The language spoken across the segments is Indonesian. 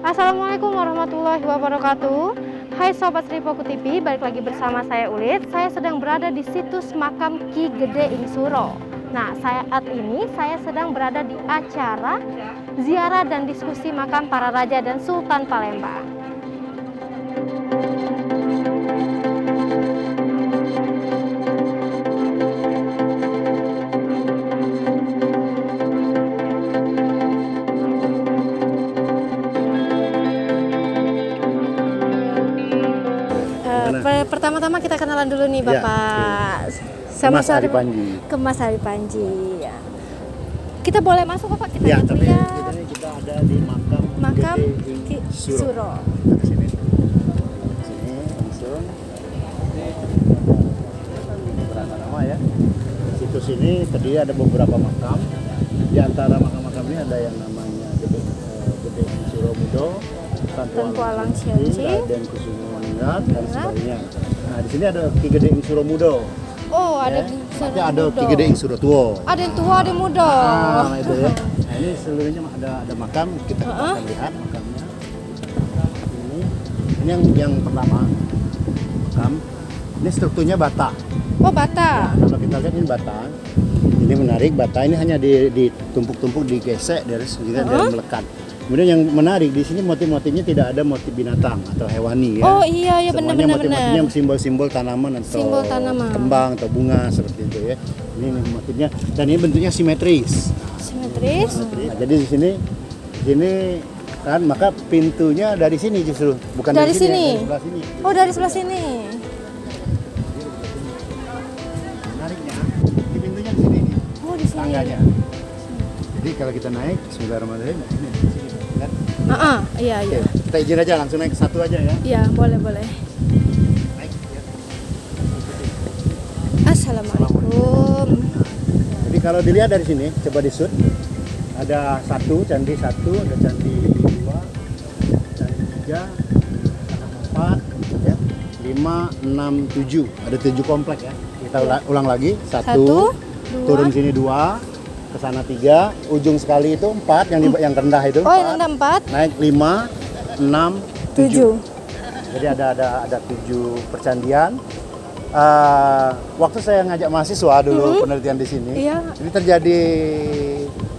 Assalamualaikum warahmatullahi wabarakatuh. Hai Sobat Sri Poku TV, balik lagi bersama saya Ulit. Saya sedang berada di situs makam Ki Gede Ing Suro. Nah, saat ini saya sedang berada di acara ziarah dan diskusi makam para raja dan sultan Palembang. Pertama-tama kita kenalan dulu nih Bapak. Sama Mas Ari Panji. Ke Mas Ari Panji. Ya. Kita boleh masuk Bapak? Kita Ya, tapi lihat. kita ada di makam Ki Suro. Ke sini. Sini langsung. Berapa nama ya? Situs ini terdiri ada beberapa makam. Di antara makam-makam ini ada yang namanya Gede Ing Suro Mudo, Tanpu Alang Sionci, dan Kusumo Ningrat dan sebagainya. Nah, di sini ada Ki Gede Ing Suro Mudo. Oh, ada Ya. Ki Tapi ada Ki Gede Ing Suro Tuo. Ada yang tua, ada yang muda. Nah, itu ya. Nah, ini seluruhnya ada makam, kita akan lihat makamnya. Ini yang pertama makam. Ini strukturnya bata. Oh, bata. Nah, kalau kita lihat ini bata. Ini menarik, bata ini hanya ditumpuk-tumpuk, digesek dari melekat. Kemudian yang menarik di sini motif-motifnya tidak ada motif binatang atau hewani ya. Oh iya ya, Semuanya benar-benar. motif-motifnya simbol-simbol tanaman atau Simbol tanaman. kembang atau bunga seperti itu ya. Ini motifnya dan ini bentuknya simetris. Simetris. Nah, jadi di sini kan maka pintunya dari sini justru bukan Dari dari sini? dari sebelah sini. Oh, dari sebelah sini. Menariknya di pintunya di sini. Oh, di sini. Tangganya. Jadi kalau kita naik Bismillahirrahmanirrahim di sini kan. Iya, iya. Oke, kita izin aja langsung naik ke satu aja ya. Iya, boleh. Naik ya. Assalamualaikum. Jadi kalau dilihat dari sini coba di shoot. Ada candi satu, ada candi dua, candi tiga, ada empat, ya, 5, 6, 7. Ada 7 komplek ya. Kita ulang lagi. Satu, dua. Turun sini 2, ke sana 3, ujung sekali itu 4, yang rendah itu. Oh, yang ada 4. Naik 5, 6, 7. 7. Jadi ada 7 percandian. Waktu saya ngajak mahasiswa dulu penelitian di sini, Iya. ini terjadi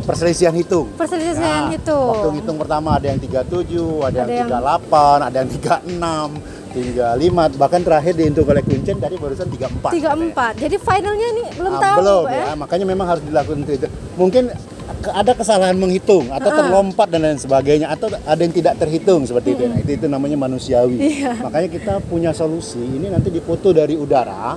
perselisihan hitung. Perselisihan itu. Waktu ngitung pertama ada yang 37, ada yang 38, ada yang 36, 35, bahkan terakhir dihitung oleh Kuncen tadi barusan 34. 34. Jadi finalnya ini belum tahu Belum Pak, ya, makanya memang harus dilakukan itu. Mungkin ada kesalahan menghitung atau terlompat dan lain sebagainya atau ada yang tidak terhitung seperti itu. Nah, itu namanya manusiawi. Iya. Makanya kita punya solusi. Ini nanti difoto dari udara.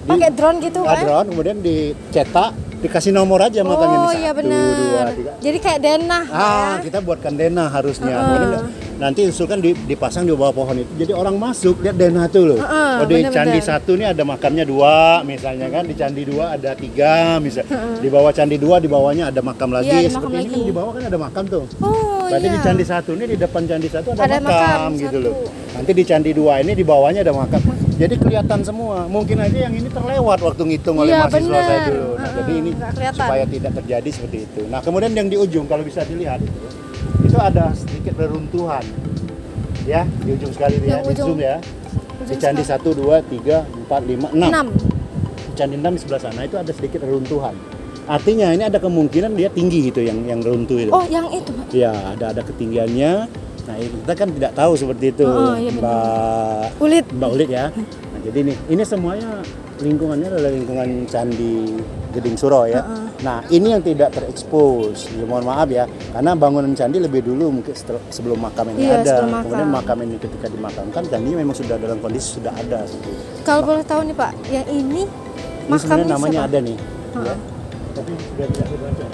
Pakai drone gitu kan? Drone kemudian dicetak, dikasih nomor aja makanya Oh ini iya 1, benar. 2, 3. Jadi kayak denah ya. Kita buatkan denah harusnya. Kemudian nanti usulkan dipasang di bawah pohon itu. Jadi orang masuk lihat denah tuh loh. Oh di bener-bener. candi 1 ini ada makamnya 2 misalnya kan. Di candi 2 ada 3 misalnya. Di bawah candi 2 di bawahnya ada makam lagi. Iya, ada Seperti makam ini kan lagi. di bawah kan ada makam tuh. Oh Berarti iya. di candi 1 ini di depan candi 1 ada Ada makam gitu satu. loh. Nanti di candi 2 ini di bawahnya ada makam. Jadi kelihatan semua. Mungkin aja yang ini terlewat waktu ngitung oleh Iya, mahasiswa saya bener. dulu. Nah, jadi ini nggak kelihatan. supaya tidak terjadi seperti itu. Nah, kemudian yang di ujung kalau bisa dilihat itu ada sedikit reruntuhan. Ya, di ujung sekali dia, Yang di ujung- zoom ya. Di candi 1, 2, 3, 4, 5, 6. 6. Di candi 6 di sebelah sana itu ada sedikit reruntuhan. Artinya ini ada kemungkinan dia tinggi itu yang runtuh itu. Oh, yang itu Pak. Ya, ada ketinggiannya. Nah, kita kan tidak tahu seperti itu, Iya benar. Mbak Ulit ya. Nah, jadi ini semuanya lingkungannya adalah lingkungan Candi Gede Ing Suro ya. Nah, ini yang tidak terekspos. Ya, mohon maaf ya, karena bangunan candi lebih dulu mungkin sebelum makam ini Iya, ada. sebelum makam. Kemudian makam ini ketika dimakamkan candinya memang sudah dalam kondisi sudah ada seperti itu. Kalau boleh tahu nih Pak, yang ini Ini makamnya sebenarnya namanya siapa? ada nih. Ya. Tapi sudah tidak dibaca.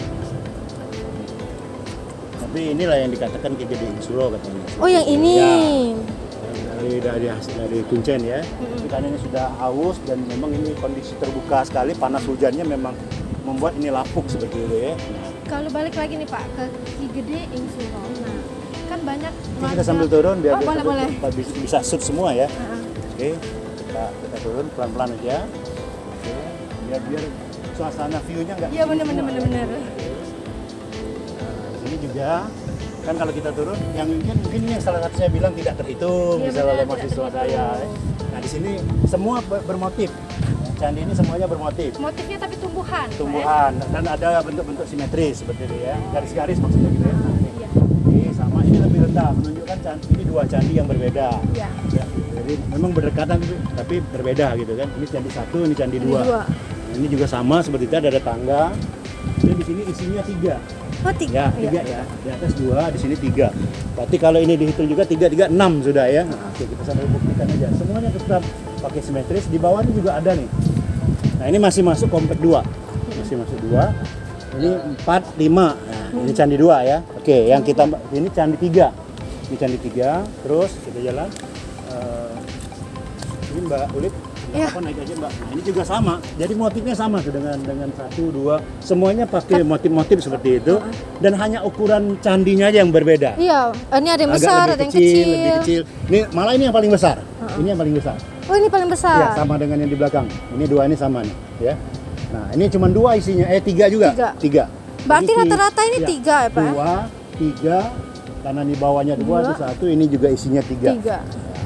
Tapi inilah yang dikatakan Ki Gede Ing Suro katanya. Oh, yang ini. Ya, dari Kuncen ya. Karena ini sudah haus dan memang ini kondisi terbuka sekali, panas hujannya memang membuat ini lapuk seperti itu ya. Kalau balik lagi nih Pak ke Ki Gede Ing Suro. Nah, kan banyak Ini kita sambil turun biar boleh. bisa shoot semua ya. Oke, kita turun pelan-pelan aja. Oke, biar suasana view-nya nggak. Iya benar. Nah, ini juga Kan kalau kita turun, yang mungkin ini yang salah satu saya bilang tidak terhitung, Iya, misalnya oleh benar, tidak mahasiswa terhitung. saya. Nah di sini semua bermotif. Candi ini semuanya bermotif. Motifnya tapi tumbuhan. Pak, Tumbuhan dan ada bentuk-bentuk simetris seperti itu ya, garis-garis maksudnya gitu ya. ya? Iya. Ini sama, ini lebih rendah, menunjukkan ini dua candi yang berbeda. Iya. Ya, jadi memang berdekatan tapi berbeda gitu kan. Ini candi satu, ini candi Ini dua. dua. Nah, ini juga sama seperti itu, ada tangga. Dan di sini isinya 3. Oh, tiga. Ya, 3 ya. Di atas 2, di sini 3. Berarti kalau ini dihitung juga 3, 3, 6 sudah ya. Nah, oke, kita sampai buktikan aja. Semuanya tetap pakai simetris. Di bawah ini juga ada nih. Nah, ini masih masuk komplek 2. Masih masuk 2. Ini 4, 5. Nah, ini candi 2 ya. Oke, yang kita ini candi 3. Ini candi 3. Terus kita jalan. Ini Mbak Ulit. Ya. Apa naik aja Mbak. Nah, ini juga sama. Jadi motifnya sama tuh dengan 1, 2. Semuanya pakai motif-motif seperti itu. Dan hanya ukuran candinya aja yang berbeda. Iya, ini ada yang Agak besar, lebih ada yang kecil. lebih kecil. Ini malah ini yang paling besar. Ini yang paling besar. Oh, ini paling besar. Ya, sama dengan yang di belakang. Ini 2 ini sama nih, ya. Nah, ini cuma 2 isinya. 3 juga. 3. Berarti Jadi, rata-rata ini 3 ya, Pak? 2, 3. Karena di bawahnya 2, itu 1. Ini juga isinya 3. 3.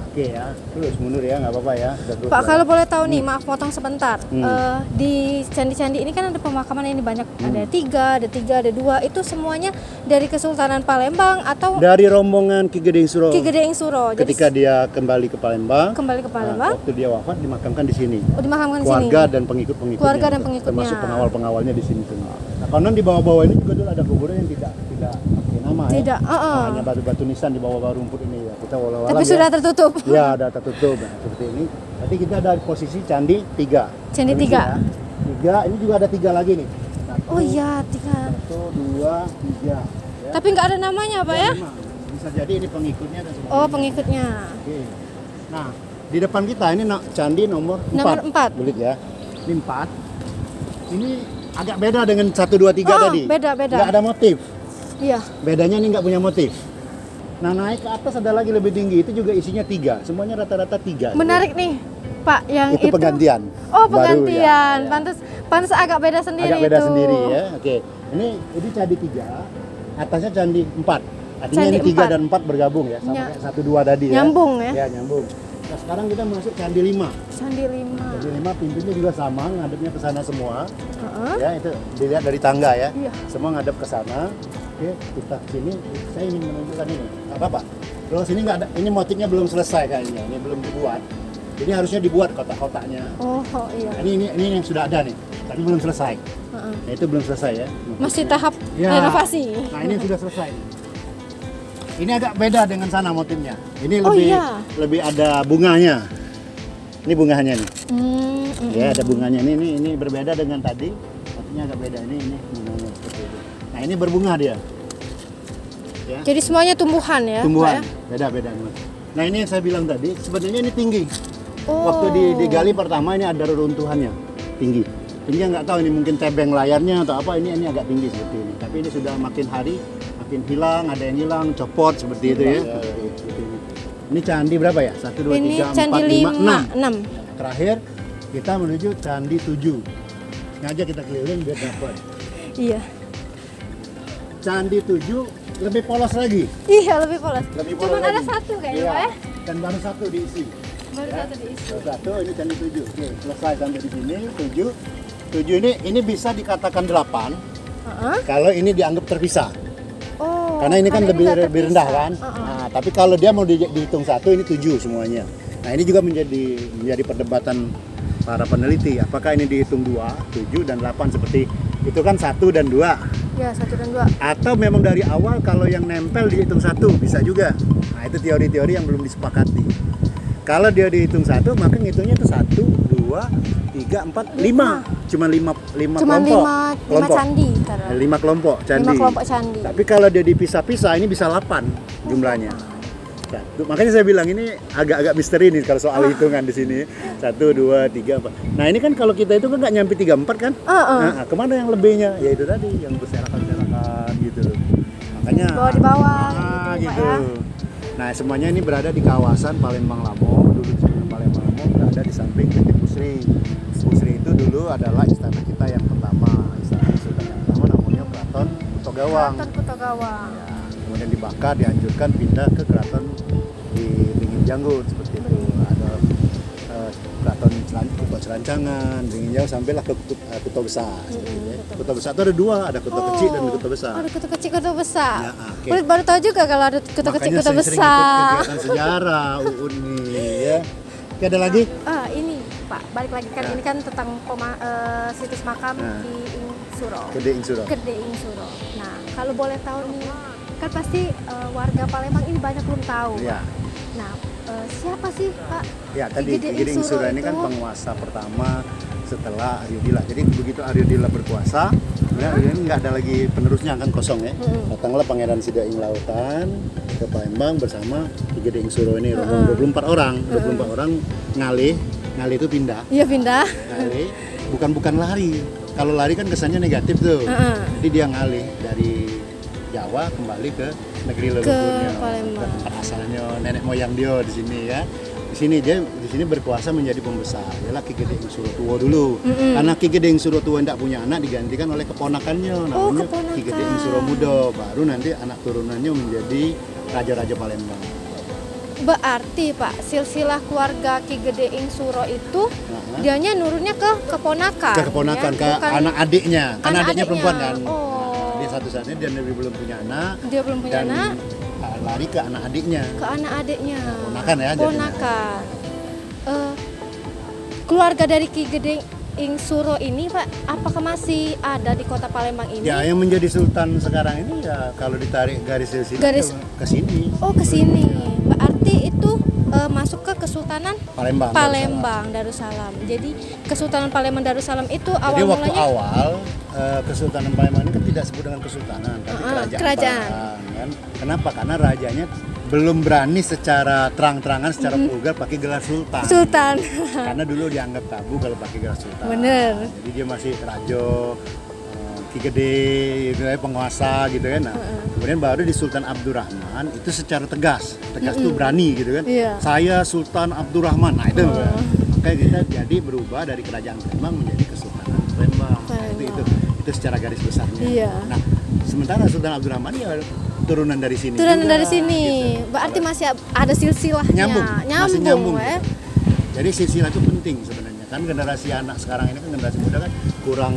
Oke ya, terus mundur ya, nggak apa-apa ya. Terus Pak, jalan. kalau boleh tahu nih, maaf potong sebentar. Hmm. Di candi-candi ini kan ada pemakaman ini banyak. Ada 3, ada 2. Itu semuanya dari Kesultanan Palembang atau Dari rombongan Ki Gede Suro. Ki Gede Suro. Jadi Ketika dia kembali ke Palembang, kembali ke Palembang, waktu dia wafat dimakamkan di sini. dimakamkan di sini. Keluarga dan pengikut-pengikutnya. Keluarga dan pengikutnya. Termasuk pengawal-pengawalnya di sini semua. Nah, konon di bawah-bawah ini juga dulu ada kuburan yang tidak pakai nama Tidak, ya. Hanya batu-batu nisan di bawah rumput ini ya. Kita walau-walau Tapi ya. sudah tertutup. Ya, ada tertutup. Nah, seperti ini. Nanti kita ada di posisi candi 3. Candi 3. 3, ini juga ada 3 lagi nih. 1, Oh iya, 3. 1, 2, 3. Ya. Tapi nggak ada namanya, Pak ya? Lima. Bisa jadi ini pengikutnya dan sebagainya. Oh, pengikutnya. Oke. Nah, di depan kita ini candi nomor 4. Nomor 4. Bulit ya. Ini 4. Ini agak beda dengan 1, 2, 3 Oh, tadi. beda. Nggak ada motif. Iya. Bedanya ini nggak punya motif. Nah, naik ke atas ada lagi lebih tinggi. Itu juga isinya 3. Semuanya rata-rata 3. Menarik nih, Pak, yang Itu penggantian. Oh, Baru, penggantian. ya. Pantas agak beda sendiri Agak beda itu. sendiri ya. Oke. Ini candi 3. Atasnya candi 4. Artinya Candi ini 3 4. dan 4 bergabung ya. Sama kayak 1, 2 tadi ya. Nyambung ya. Ya, nyambung. Nah, sekarang kita masuk candi 5. Candi 5. Candi 5 pintunya juga sama, ngadepnya ke sana semua. Heeh. Ya, itu dilihat dari tangga ya. Iya. Semua ngadep ke sana. Oke, kita sini. Saya ingin menunjukkan ini. Nggak apa-apa. Terus ini nggak ada, ini motifnya belum selesai kayaknya. Ini belum dibuat. Ini harusnya dibuat kotak-kotaknya. Oh, iya. Nah, ini yang sudah ada nih, tapi belum selesai. Heeh. Nah, itu belum selesai ya. Masih tahap Ya. renovasi. Nah, ini sudah selesai. Ini agak beda dengan sana motifnya. Ini Oh, lebih iya. lebih ada bunganya. Ini bunganya nih. Ya, ada Hmm. bunganya. Ini berbeda dengan tadi. Motifnya agak beda. Ini bunganya seperti itu. Nah, ini berbunga dia. Ya. Jadi semuanya tumbuhan ya, Tumbuhan. Pak ya? Beda-beda. Nah, ini yang saya bilang tadi, sebenarnya ini tinggi. Oh. Waktu digali pertama ini ada reruntuhannya. Tinggi. Tingginya nggak tahu ini mungkin tebeng layarnya atau apa, ini agak tinggi seperti ini. Tapi ini sudah makin hari makin hilang, ada yang hilang, copot seperti itu ya. Seperti ini. Ini candi berapa ya? 1, 2, Ini 3, 4, candi 5, 6. 6. Terakhir kita menuju candi 7. Sengaja kita keliling biar dapat. Iya. Candi 7 lebih polos lagi. Iya, lebih polos. Lebih polos Cuman ada lagi. satu kayaknya, Iya. Pak ya? Dan baru 1 diisi. Baru Ya. satu diisi. Baru 1, ini candi 7. Oke, selesai sampai di sini 7. 7 ini bisa dikatakan 8 Heeh. kalau ini dianggap terpisah. Oh. Karena ini kan karena lebih nggak lebih rendah kan. terpisah. Heeh. Nah, tapi kalau dia mau dihitung 1 ini 7 semuanya. Nah, ini juga menjadi perdebatan para peneliti. Apakah ini dihitung 2, 7 dan 8 seperti itu kan 1 dan 2. Ya, 1 dan 2. Atau memang dari awal kalau yang nempel dihitung 1 bisa juga. Nah, itu teori-teori yang belum disepakati. Kalau dia dihitung 1 maka ngitungnya itu 1, 2, 3, 4, 5. Cuma 5 Cuman kelompok. 5 candi karena. 5 kelompok candi. 5 kelompok candi. Tapi kalau dia dipisah-pisah ini bisa 8 jumlahnya. Satu. Makanya saya bilang ini agak-agak misteri nih kalau soal hitungan di sini. 1, 2, 3, 4. Nah, ini kan kalau kita itu kan nggak nyampe 3, 4 kan? Nah, kemana yang lebihnya? Ya itu tadi yang berserakan-serakan gitu. Makanya Di bawah gitu, gitu. Pak ya. Nah, semuanya ini berada di kawasan Palembang Lamo. Dulu disebut Palembang Lamo berada di samping PT Pusri. Pusri itu dulu adalah istana kita yang pertama. Istana Sultan yang pertama namanya Keraton Kutogawang. Keraton Kutogawang. Ya, kemudian dibakar, dihancurkan, pindah ke keraton di Ringin Janggut seperti itu. Ada keraton Kuto Serancangan, Ringin Janggut sampailah ke Kuto Besar. Kuto Besar itu ada dua, ada Kuto Kecil dan Kuto Besar. Ada Kuto Kecil, Kuto Besar. Ya, okay. Kulit baru tahu juga kalau ada Kuto Kecil, Kuto Makanya sering ikut Besar. kegiatan sejarah UUN nih ya. Oke, ada lagi? Ini Pak, balik lagi kan ini kan tentang situs makam Ki Ing Suro. Gede Ing Suro. Gede Ing Suro. Nah, kalau boleh tahu nih, kan pasti warga Palembang ini banyak belum tahu. Ya. Nah, siapa sih Pak? Ya, tadi Ki Gede Ing Suro ini kan penguasa pertama setelah Aryo Dila. Jadi begitu Aryo Dila berkuasa, kemudian Aryo Dila nggak ada lagi penerusnya, kan kosong ya. Datanglah Pangeran Sidaing Lautan ke Palembang bersama Ki Gede Ing Suro ini, rombongan 24 orang. 24 orang ngalih itu pindah. Iya, pindah. Ngalih, bukan lari. Kalau lari kan kesannya negatif tuh. Jadi dia ngalih dari Jawa kembali ke negeri leluhurnya, Palembang. ke tempat asalnya nenek moyang dia di sini ya. Di sini berkuasa menjadi pembesar. Ialah Ki Gede Ing Suro Tuwo dulu. Karena Ki Gede Ing Suro Tuwo tidak punya anak, digantikan oleh keponakannya namanya Ki Gede Ing Suro Mudo. Baru nanti anak turunannya menjadi raja-raja Palembang. Berarti Pak, silsilah keluarga Ki Gede Ing Suro itu dianya nurunnya ke keponakan. Ke keponakan, ya? ke anak adiknya. Karena adiknya perempuan kan. Oh. Dia satu-satunya, dia belum punya anak. Dia belum punya dan anak. Lari ke anak adiknya. Ke anak adiknya. Ponakan ya. Ponakan. Keluarga dari Ki Gede Ing Suro ini Pak, apakah masih ada di kota Palembang ini? Ya, yang menjadi sultan sekarang ini ya kalau ditarik garis dari sini ke sini. Oh, ke sini. Berarti itu masuk ke Kesultanan Palembang Darussalam. Jadi Kesultanan Palembang Darussalam itu awal Jadi waktu mulanya awal Kesultanan Palembang ini kan tidak disebut dengan kesultanan, tapi kerajaan. Kan? Kenapa? Karena rajanya belum berani secara terang-terangan, secara vulgar pakai gelar sultan. Karena dulu dianggap tabu kalau pakai gelar sultan. Bener. Jadi dia masih rajo, Ki Gede, gitu ya, penguasa gitu kan. Nah, kemudian baru di Sultan Abdurrahman itu secara tegas tuh berani gitu kan. Iya. Saya Sultan Abdurrahman. Nah itu makanya kita jadi berubah dari kerajaan Palembang menjadi Kesultanan Palembang. Itu secara garis besarnya. Iya. Nah, sementara Sultan Abdurrahman ya turunan dari sini. Dari sini. Gitu. Berarti masih ada silsilahnya. Masih nyambung. Ya. Jadi silsilah itu penting sebenarnya. Kan generasi anak sekarang ini kan generasi muda kan kurang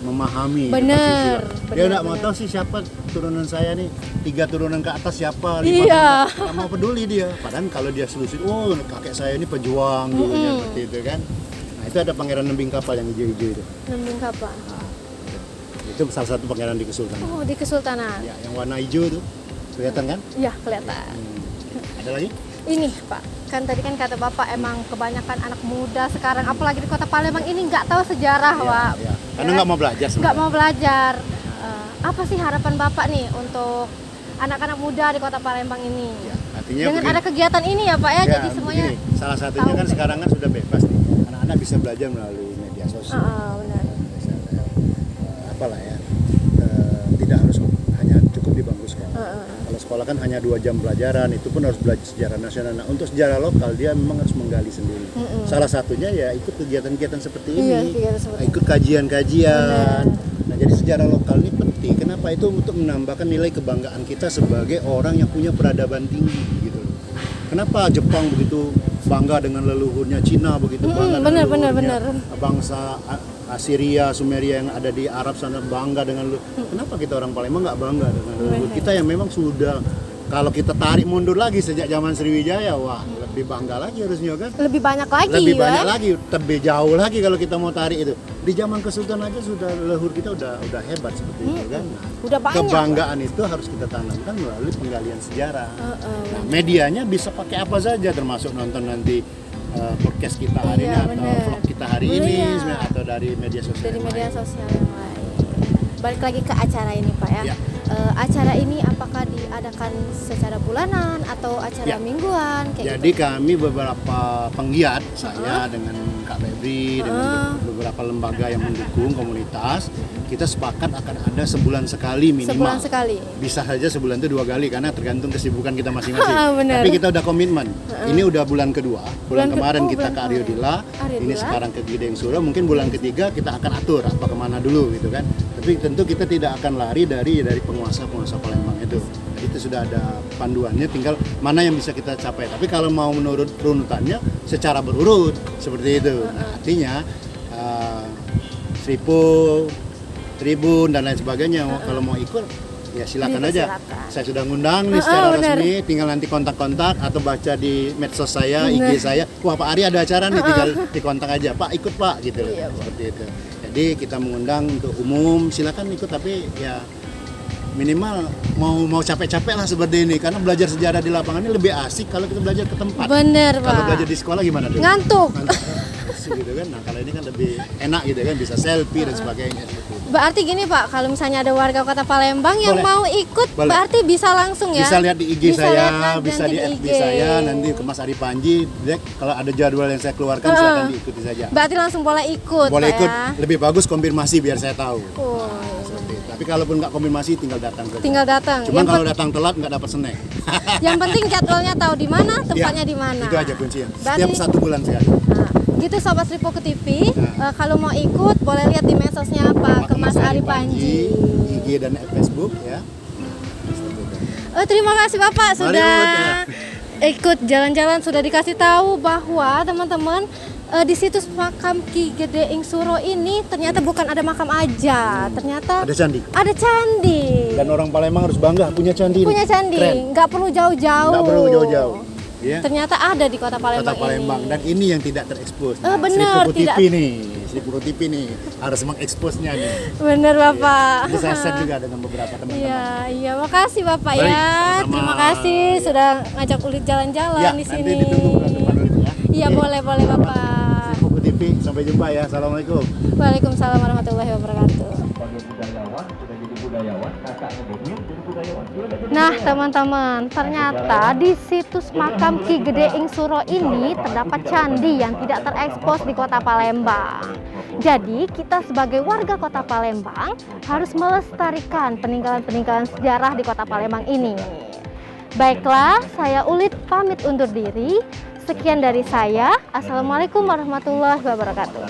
memahami. Bener. Dia nggak mau tahu sih siapa turunan saya nih, 3 turunan ke atas siapa, 5 Iya. Nggak mau peduli dia. Padahal kalau dia selusuri, oh kakek saya ini pejuang dulunya seperti itu kan. Nah itu ada Pangeran Nembing Kapal yang hijau-hijau itu. Nembing Kapal. Nah, itu salah satu pangeran di Kesultanan. Oh, di Kesultanan. Ya, yang warna hijau tuh kelihatan kan? Iya, kelihatan. Ada lagi? Ini Pak, kan tadi kan kata Bapak emang kebanyakan anak muda sekarang, apalagi di kota Palembang ini nggak tahu sejarah, Pak. Ya. Karena nggak mau belajar. Nggak mau belajar. Apa sih harapan Bapak nih untuk anak-anak muda di kota Palembang ini? Ya, artinya dengan ada kegiatan ini ya Pak ya, jadi semuanya. Begini, salah satunya kan sekarang kan sudah bebas nih. Anak-anak bisa belajar melalui media sosial. Benar. Apalah ya, tidak harus hanya cukup di bangku sekolah. Kalau sekolah kan hanya 2 jam pelajaran, itu pun harus belajar sejarah nasional. Nah, untuk sejarah lokal dia memang harus menggali sendiri. Salah satunya ya ikut kegiatan-kegiatan seperti ini, ikut kajian-kajian. Nah, jadi sejarah lokal ini penting. Kenapa? Itu untuk menambahkan nilai kebanggaan kita sebagai orang yang punya peradaban tinggi gitu. Kenapa Jepang begitu bangga dengan leluhurnya, Cina begitu bangga dengan leluhurnya, bangsa Assyria, Sumeria yang ada di Arab sana bangga dengan kenapa kita orang Palembang nggak bangga dengan leluhur kita yang memang sudah, kalau kita tarik mundur lagi sejak zaman Sriwijaya, wah lebih bangga lagi harusnya kan? Lebih banyak lagi. Lebih banyak lagi, lebih jauh lagi kalau kita mau tarik itu. Di zaman Kesultanan aja sudah leluhur kita udah hebat seperti itu kan. Nah, udah banyak. Kebanggaan itu harus kita tanamkan melalui penggalian sejarah. Nah, medianya bisa pakai apa saja termasuk nonton nanti podcast kita hari ini atau vlog kita hari ini atau dari media sosial. Dari media sosial yang lain. Balik lagi ke acara ini Pak ya. Acara ini apakah diadakan secara bulanan atau acara mingguan kayak Jadi gitu? kami beberapa penggiat, saya dengan Kak Febri dengan beberapa lembaga yang mendukung komunitas, kita sepakat akan ada sebulan sekali minimal. Sebulan sekali. Bisa saja sebulan itu 2 kali karena tergantung kesibukan kita masing-masing. Benar. Tapi kita udah komitmen. Ini udah bulan kedua. Bulan kemarin kita ke Aryo Dila, ini sekarang ke Gede Ing Suro. Mungkin bulan ketiga kita akan atur apa kemana dulu gitu kan. Tapi tentu kita tidak akan lari dari penguasa Palembang itu. Itu sudah ada panduannya, tinggal mana yang bisa kita capai. Tapi kalau mau menurut runutannya secara berurut seperti itu. Nah, artinya Sripo, Tribun dan lain sebagainya. Kalau mau ikut ya silakan aja. Saya sudah ngundang nih secara resmi, tinggal nanti kontak-kontak atau baca di medsos saya, IG saya. Wah, Pak Ari ada acara nih, tinggal dikontak aja. Pak, ikut Pak gitu loh. Seperti itu. Jadi kita mengundang untuk umum, silakan ikut, tapi ya minimal mau capek-capek lah seperti ini, karena belajar sejarah di lapangan ini lebih asik kalau kita belajar ke tempat. Bener, Pak. Kalau belajar di sekolah gimana dulu? Ngantuk. Gitu kan. Nah, kalau ini kan lebih enak gitu kan, bisa selfie dan sebagainya seperti itu. Berarti gini Pak, kalau misalnya ada warga Kota Palembang yang Boleh. mau ikut, Boleh. berarti bisa langsung ya? Bisa lihat di IG Bisa lihat saya, nanti bisa di di FB IG. saya, nanti ke Mas Ari Panji, Dek, kalau ada jadwal yang saya keluarkan silakan diikuti saja. Berarti langsung boleh ikut, Boleh Pak ikut, ya? lebih bagus konfirmasi biar saya tahu. Oh, Seperti itu. Tapi kalaupun nggak konfirmasi tinggal datang saja. tinggal datang. Cuman Yang kalau datang telat nggak dapat snack. Yang penting jadwalnya tahu di mana, tempatnya Ya, di mana. Itu aja kuncinya. Berarti- Setiap 1 bulan sekali. Nah, gitu Sobat Sripoku TV, kalau mau ikut boleh lihat di medsosnya Pak, ke Mas Ari Panji. IG dan Facebook ya. Terima kasih Bapak Mari, sudah Bud, ya. ikut jalan-jalan, sudah dikasih tahu bahwa teman-teman di situs makam Ki Gede Ing Suro ini ternyata bukan ada makam aja, ternyata Ada candi. ada candi. Dan orang Palembang harus bangga punya candi. Punya ini. candi, Keren. nggak perlu jauh-jauh. Nggak perlu jauh-jauh. Ya. Ternyata ada di Kota Palembang, Kota Palembang ini. dan ini yang tidak terekspos. Benar, Sripoku tidak. TV nih, Sripoku TV nih harus mengeksposnya nih. Bener Bapak. Itu saya share juga dengan beberapa teman-teman. Iya, makasih Bapak Baik, ya. sama-sama. Terima kasih sudah ngajak Ulit jalan-jalan Ya, di nanti sini. ditunggu bulan depan dulu ya. Iya, Oke. boleh Bapak. Sripoku TV, sampai jumpa ya. Assalamualaikum. Waalaikumsalam warahmatullahi wabarakatuh. Sebagai budayawan, sudah jadi budayawan, kakaknya Bobi jadi budayawan. Nah teman-teman, ternyata di situs makam Ki Gede Ing Suro ini terdapat candi yang tidak terekspos di Kota Palembang. Jadi kita sebagai warga Kota Palembang harus melestarikan peninggalan-peninggalan sejarah di Kota Palembang ini. Baiklah, saya Ulit pamit undur diri. Sekian dari saya. Assalamualaikum warahmatullahi wabarakatuh.